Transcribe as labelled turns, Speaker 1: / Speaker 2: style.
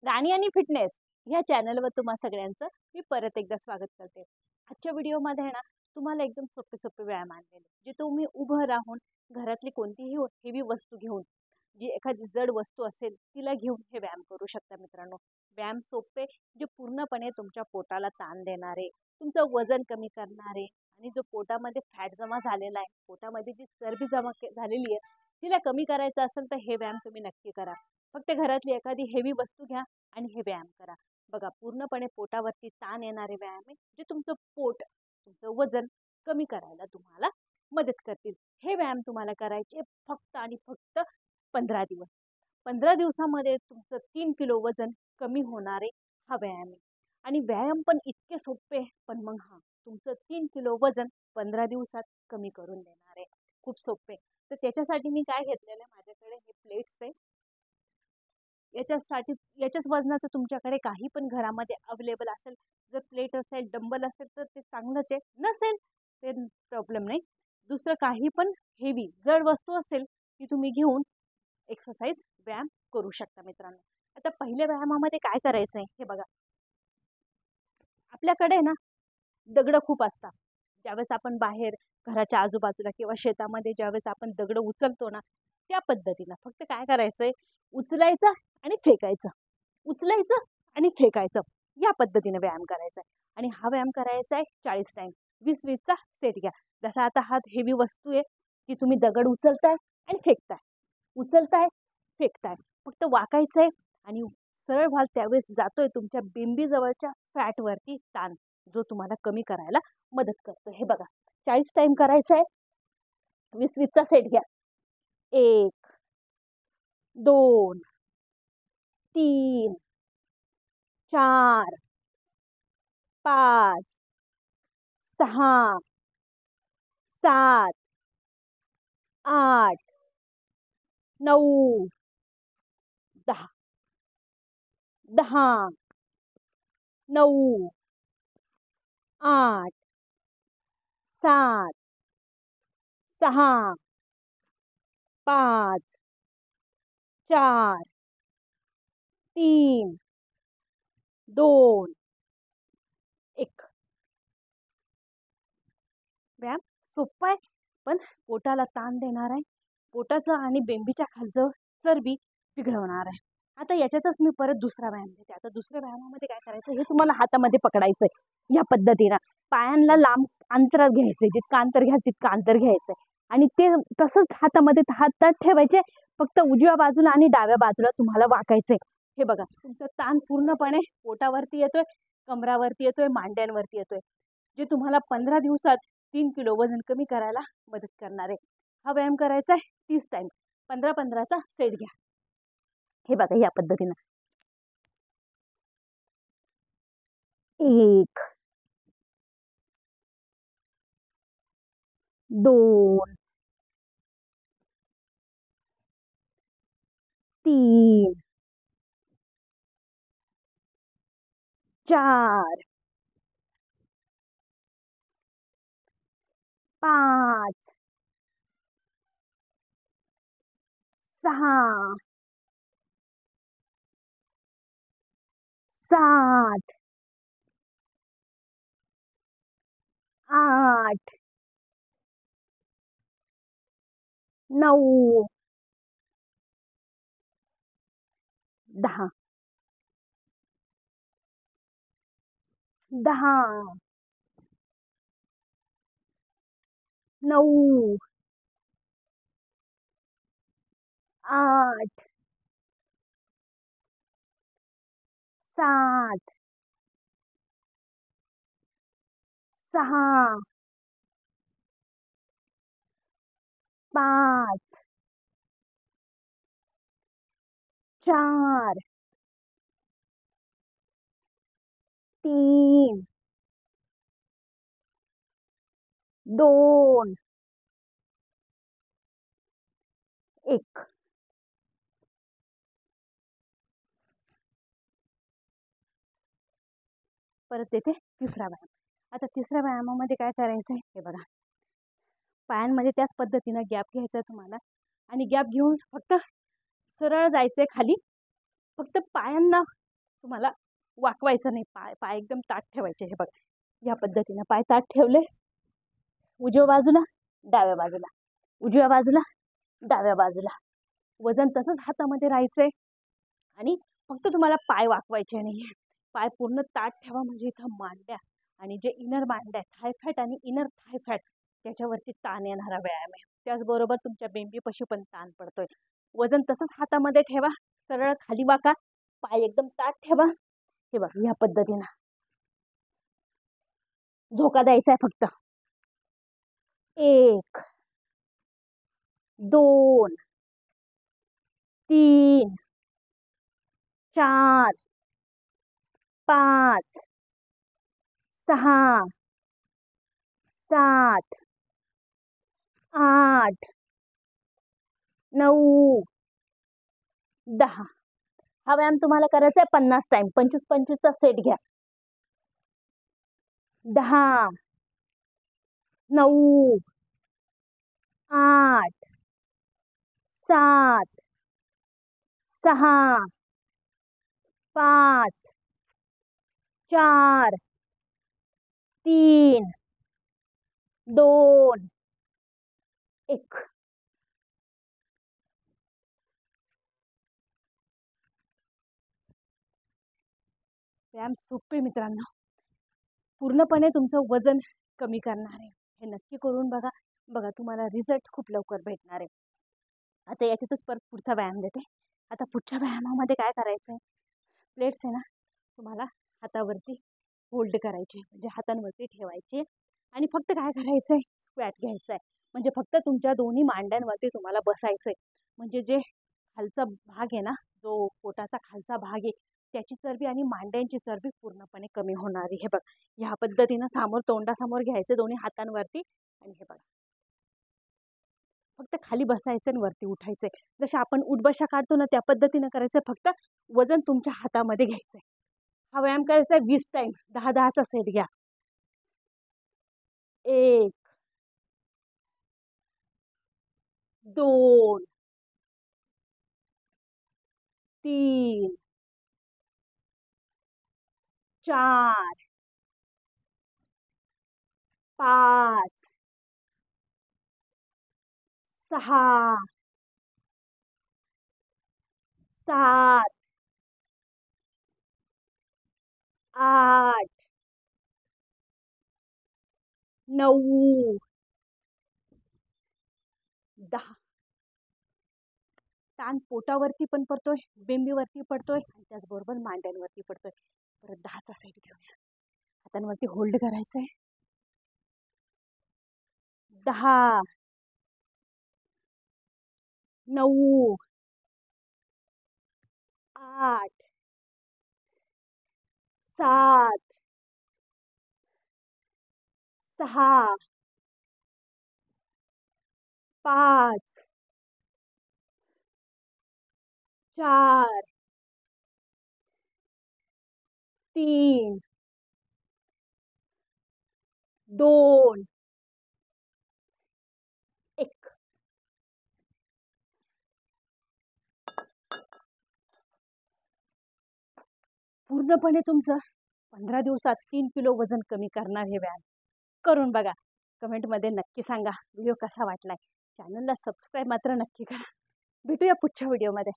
Speaker 1: राणी आणि फिटनेस या चॅनलवर तुम्हा सगळ्यांचं मी परत एकदा स्वागत करते. आजच्या व्हिडिओमध्ये आहे ना, तुम्हाला एकदम सोपे सोपे व्यायाम आणलेले, जे तुम्ही उभं राहून घरातली कोणतीही हेवी वस्तू घेऊन, जी एखादी जड वस्तू असेल तिला घेऊन हे व्यायाम करू शकता मित्रांनो. व्यायाम सोपे, जे पूर्णपणे तुमच्या पोटाला ताण देणारे, तुमचं वजन कमी करणारे आणि जो पोटामध्ये फॅट जमा झालेला आहे, पोटामध्ये जी चरबी जमा झालेली आहे तिला कमी करायचं असेल तर हे व्यायाम तुम्ही नक्की करा. फक्त घरातली एखादी हेवी वस्तू घ्या आणि हे व्यायाम करा. बघा, पूर्णपणे पोटावरती ताण येणारे व्यायाम आहे, जे तुमचं पोट, तुमचं वजन कमी करायला तुम्हाला मदत करतील. हे व्यायाम तुम्हाला करायचे फक्त आणि फक्त 15 दिवस. 15 दिवसामध्ये तुमचं 3 किलो वजन कमी होणारे हा व्यायाम आहे. आणि व्यायाम पण इतके सोपे, पण मग तुमचं 3 किलो वजन 15 दिवसात कमी करून देणार आहे. खूप सोपे. तर त्याच्यासाठी मी काय घेतलेलं आहे, माझ्याकडे हे प्लेट्स आहे. याच्यासाठी याच्याच वजनाचं तुमच्याकडे काही पण घरामध्ये अवेलेबल असेल, जर प्लेट असेल, डंबल असेल तर ते चांगलंच आहे, नसेल ते प्रॉब्लेम नाही. दुसरं काही पण हेवी जड वस्तू असेल ती तुम्ही घेऊन एक्सरसाइज व्यायाम करू शकता मित्रांनो. आता पहिल्या व्यायामामध्ये काय करायचं आहे हे बघा. आपल्याकडे ना दगड खूप असतात. ज्यावेळेस आपण बाहेर घराच्या आजूबाजूला किंवा शेतामध्ये ज्यावेळेस आपण दगड उचलतो ना, त्या पद्धतीनं फक्त काय करायचंय, उचलायचं आणि फेकायचं, उचलायचं आणि फेकायचं, या पद्धतीने व्यायाम करायचा आहे. आणि हा व्यायाम करायचा आहे 40 टाइम. 20-20चा सेट घ्या. जसा आता हा हेवी वस्तू आहे, ती तुम्ही दगड उचलताय आणि फेकताय, उचलताय, फेकताय. फक्त वाकायचंय आणि सरळ व्हाल, त्यावेळेस जातोय तुमच्या बिंबीजवळच्या फॅटवरती ताण, जो तुम्हाला कमी करायला मदत करतो. हे बघा, 40 टाइम करायचा आहे. 20-20चा सेट घ्या. 1, 2, 3, 4, 5, 6, 7, 8, 9, 10, 10, 9, 8, 7, 6, 5, 4, 3, 2, 1. व्यायाम सोपा आहे, पण पोटाला ताण देणार आहे. पोटाचं आणि बेंबीच्या खालचं चरबी पिघळवणार आहे. आता याच्यातच मी परत दुसरा व्यायाम देते. आता दुसऱ्या व्यायामामध्ये काय करायचं, हे तुम्हाला हातामध्ये पकडायचंय. या पद्धतीनं पायांना लांब अंतरात घ्यायचंय, जितकं अंतर घ्याल तितकं अंतर घ्यायचंय आणि ते तसंच हातामध्ये हातात ठेवायचे. फक्त उजव्या बाजूला आणि डाव्या बाजूला तुम्हाला वाकायचंय. हे बघा, तुमचा ताण पूर्णपणे पोटावरती येतोय, कमरावरती येतोय, मांड्यांवरती येतोय, जे तुम्हाला 15 दिवसात 3 किलो वजन कमी करायला मदत करणार आहे. हा व्यायाम करायचा आहे 30 टाइम. 15-15चा सेट घ्या. हे बघा, या पद्धतीनं 1, 2, 3, 4, 5, 6, 7, 8, 9, 10, 10, 9, 8, 7, 6, 5, 4, 3, 2, 1. परत येते तिसरा व्यायाम. आता तिसऱ्या व्यायामामध्ये काय करायचंय हे बघा. पायांमध्ये त्याच पद्धतीनं गॅप घ्यायचा तुम्हाला आणि गॅप घेऊन फक्त सरळ जायचंय खाली. फक्त पायांना तुम्हाला वाकवायचं नाही. पाय पाय एकदम ताठ ठेवायचे. हे बघा, या पद्धतीनं पाय ताठ ठेवले. उजव्या बाजूला, डाव्या बाजूला, उजव्या बाजूला, डाव्या बाजूला. वजन तसंच हातामध्ये राहायचंय आणि फक्त तुम्हाला पाय वाकवायचे नाही. पाय पूर्ण ताठ ठेवा, म्हणजे इथं मांड्या आणि जे इनर मांड्या थाय फॅट आणि इनर थाय फॅट त्याच्यावरती ताण येणारा व्यायाम आहे. त्याचबरोबर तुमच्या बेंबीपाशी पण ताण पडतोय. वजन तसंच हातामध्ये ठेवा, सरळ खाली वाका, पाय एकदम ताठ ठेवा. हे बघा, या पद्धतीनं झोका द्यायचा आहे फक्त. 1 2 3 4 5 6 7 8 9 10. हा व्यायाम तुम्हाला करायचा आहे 50 टाइम. 25-25चा सेट घ्या. 10 9 8 7 6 5 4 3 2 1. व्यायाम सोपे मित्रांनो, पूर्णपणे तुमचं वजन कमी करणार आहे. हे नक्की करून बघा. बघा, तुम्हाला रिझल्ट खूप लवकर भेटणार आहे. आता याच्यातच परत पुढचा व्यायाम देते. आता पुढच्या व्यायामामध्ये काय करायचं आहे, प्लेट्स आहे ना तुम्हाला हातावरती होल्ड करायचे, म्हणजे हातांवरती ठेवायचे आणि फक्त काय करायचंय, स्क्वॅट घ्यायचा आहे. म्हणजे फक्त तुमच्या दोन्ही मांड्यांवरती तुम्हाला बसायचंय. म्हणजे जे खालचा भाग आहे ना, जो पोटाचा खालचा भाग आहे, त्याची चरबी आणि मांड्यांची चरबी पूर्णपणे कमी होणारी. हे बघ, ह्या पद्धतीनं समोर तोंडासमोर घ्यायचे दोन्ही हातांवरती आणि हे बघा, फक्त खाली बसायचं आणि वरती उठायचंय. जसे आपण उठबशा काढतो ना, त्या पद्धतीनं करायचं. फक्त वजन तुमच्या हातामध्ये घ्यायचंय. हा व्यायाम करायचा 20 टाइम. 10-10चा सेट घ्या. 1 2 3 4 5 6 7 8 9 10. ताण पोटावरती पण पडतोय, बेंबीवरती पडतोय आणि त्याचबरोबर मांड्यांवरती पडतोय. परत 10चा सेट घेऊया. हातांवरती होल्ड करायचंय. 10 9 8 7 6 5 4 3 2 1. पूर्णपणे तुमचं 15 दिवसात 3 किलो वजन कमी करणार हे व्यायाम. करून बघा. कमेंटमध्ये नक्की सांगा व्हिडिओ कसा वाटलाय. चॅनलला सबस्क्राईब मात्र नक्की करा. भेटूया पुढच्या व्हिडिओमध्ये.